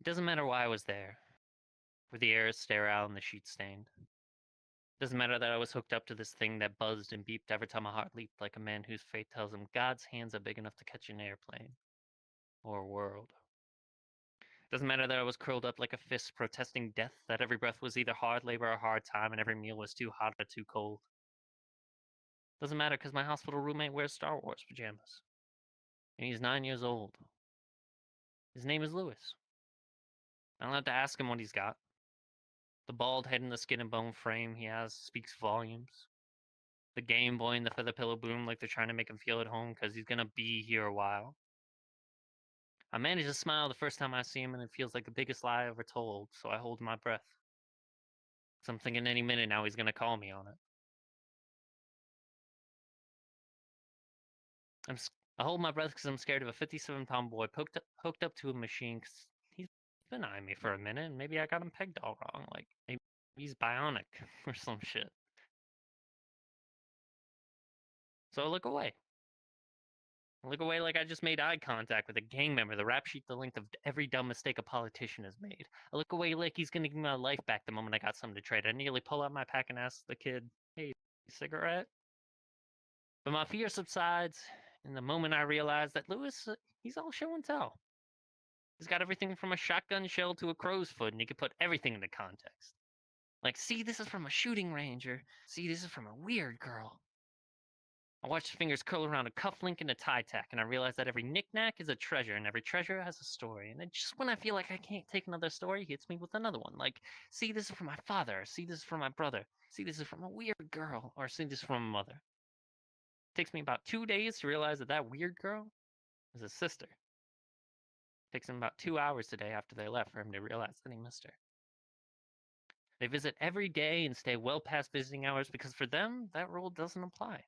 It doesn't matter why I was there, where the air is sterile and the sheets stained. It doesn't matter that I was hooked up to this thing that buzzed and beeped every time my heart leaped, like a man whose fate tells him God's hands are big enough to catch an airplane. Or a world. It doesn't matter that I was curled up like a fist protesting death, that every breath was either hard labor or hard time, and every meal was too hot or too cold. It doesn't matter because my hospital roommate wears Star Wars pajamas. And he's 9 years old. His name is Lewis. I don't have to ask him what he's got. The bald head and the skin and bone frame he has speaks volumes. The Game Boy and the feather pillow boom like they're trying to make him feel at home because he's gonna be here a while. I manage to smile the first time I see him, and it feels like the biggest lie I ever told, so I hold my breath. So I'm thinking any minute now he's gonna call me on it. I hold my breath because I'm scared of a 57-pound boy hooked up to a machine because he's been eyeing me for a minute, and maybe I got him pegged all wrong. Like, maybe he's bionic or some shit. So I look away. I look away like I just made eye contact with a gang member, the rap sheet the length of every dumb mistake a politician has made. I look away like he's gonna give me my life back the moment I got something to trade. I nearly pull out my pack and ask the kid, hey, cigarette? But my fear subsides in the moment I realize that Lewis, he's all show and tell. He's got everything from a shotgun shell to a crow's foot, and he can put everything into context. Like, see, this is from a shooting range, or see, this is from a weird girl. I watch the fingers curl around a cufflink and a tie tack, and I realize that every knick-knack is a treasure, and every treasure has a story. And just when I feel like I can't take another story, he hits me with another one. Like, see, this is from my father, or see, this is from my brother, see, this is from a weird girl, or see, this is from a mother. It takes me about 2 days to realize that that weird girl is his sister. It takes him about 2 hours today after they left for him to realize that he missed her. They visit every day and stay well past visiting hours because for them, that rule doesn't apply.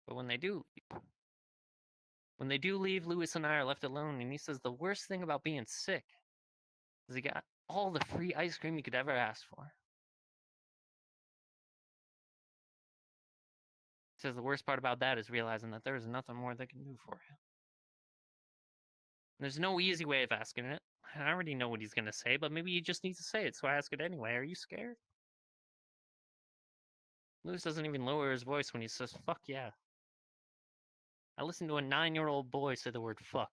But when they do leave, Lewis and I are left alone, and he says the worst thing about being sick is he got all the free ice cream he could ever ask for. He says the worst part about that is realizing that there is nothing more they can do for you. There's no easy way of asking it. I already know what he's going to say, but maybe he just needs to say it, so I ask it anyway. Are you scared? Lewis doesn't even lower his voice when he says, fuck yeah. I listened to a 9-year-old boy say the word fuck.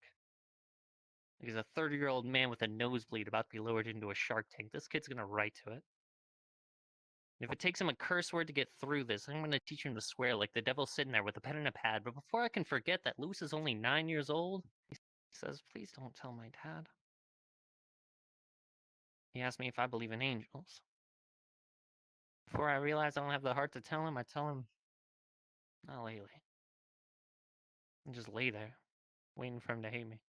He's a 30-year-old man with a nosebleed about to be lowered into a shark tank. This kid's going to write to it. And if it takes him a curse word to get through this, I'm going to teach him to swear like the devil's sitting there with a pen and a pad. But before I can forget that Lewis is only 9 years old, he says, please don't tell my dad. He asks me if I believe in angels. Before I realize I don't have the heart to tell him, I tell him, not lately. And just lay there, waiting for him to hate me.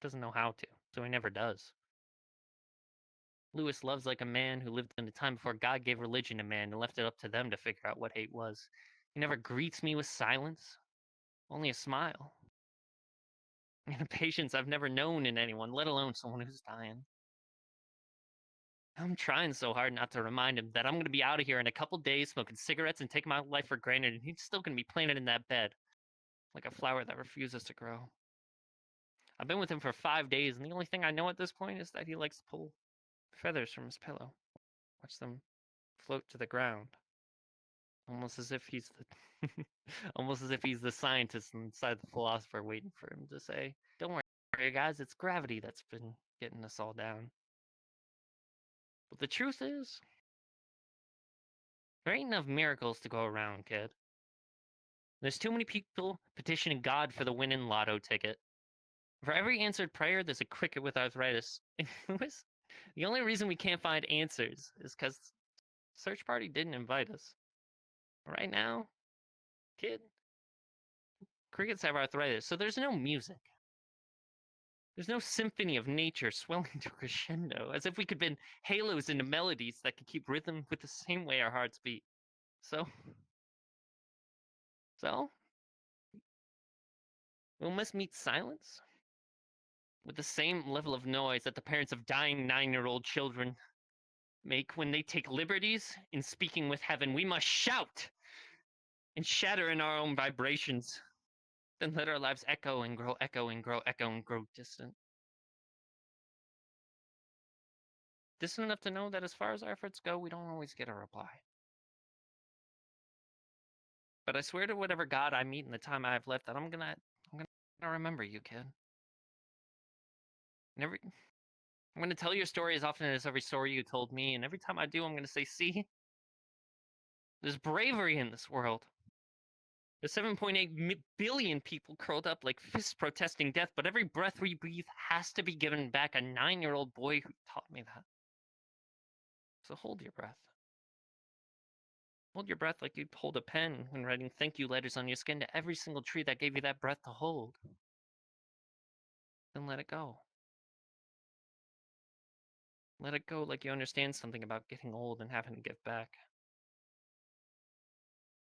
Doesn't know how to, so he never does. Lewis loves like a man who lived in a time before God gave religion to man and left it up to them to figure out what hate was. He never greets me with silence, only a smile. And a patience I've never known in anyone, let alone someone who's dying. I'm trying so hard not to remind him that I'm going to be out of here in a couple days smoking cigarettes and taking my life for granted, and he's still going to be planted in that bed, like a flower that refuses to grow. I've been with him for 5 days, and the only thing I know at this point is that he likes to pull feathers from his pillow, watch them float to the ground, almost as if he's the scientist inside the philosopher waiting for him to say, "Don't worry, guys, it's gravity that's been getting us all down." But the truth is, there ain't enough miracles to go around, kid. There's too many people petitioning God for the winning lotto ticket. For every answered prayer, there's a cricket with arthritis. The only reason we can't find answers is because search party didn't invite us. Right now, kid, crickets have arthritis, so there's no music. There's no symphony of nature swelling to a crescendo, as if we could bend halos into melodies that could keep rhythm with the same way our hearts beat. So, we must meet silence with the same level of noise that the parents of dying 9-year-old children make when they take liberties in speaking with heaven. We must shout and shatter in our own vibrations. Then let our lives echo and grow, echo and grow, echo and grow distant. Distant enough to know that as far as our efforts go, we don't always get a reply. But I swear to whatever God I meet in the time I have left that I'm gonna remember you, kid. I'm gonna tell your story as often as every story you told me, and every time I do, I'm gonna say, see, there's bravery in this world. There's 7.8 billion people curled up like fists protesting death, but every breath we breathe has to be given back a 9-year-old boy who taught me that. So hold your breath. Hold your breath like you'd hold a pen when writing thank you letters on your skin to every single tree that gave you that breath to hold. Then let it go. Let it go like you understand something about getting old and having to give back.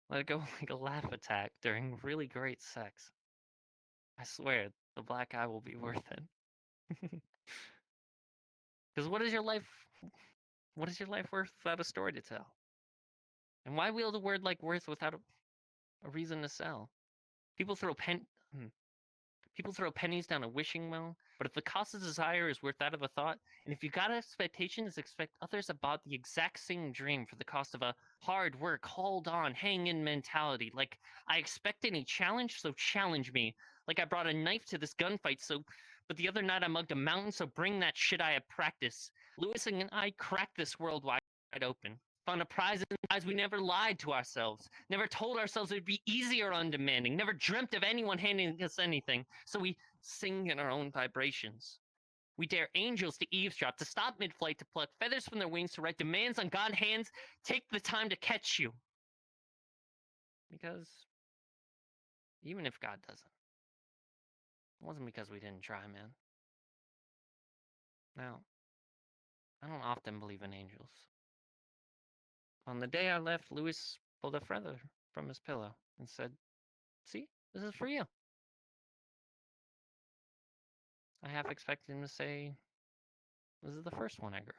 Let it go like a laugh attack during really great sex. I swear, the black eye will be worth it. Because what is your life worth without a story to tell? And why wield a word like worth without a reason to sell? People throw pennies down a wishing well, but if the cost of desire is worth that of a thought, and if you got expectations, expect others about the exact same dream for the cost of a hard work, hold on, hang in mentality. Like, I expect any challenge, so challenge me. Like I brought a knife to this gunfight, but the other night I mugged a mountain, so bring that shit I have practiced. Lewis and I cracked this world wide open. Found a prize in the eyes. We never lied to ourselves. Never told ourselves it would be easy or undemanding. Never dreamt of anyone handing us anything. So we sing in our own vibrations. We dare angels to eavesdrop, to stop mid-flight, to pluck feathers from their wings, to write demands on God's hands. Take the time to catch you. Because even if God doesn't, it wasn't because we didn't try, man. Now, I don't often believe in angels. On the day I left, Louis pulled a feather from his pillow and said, see, this is for you. I half expected him to say, this is the first one I grew.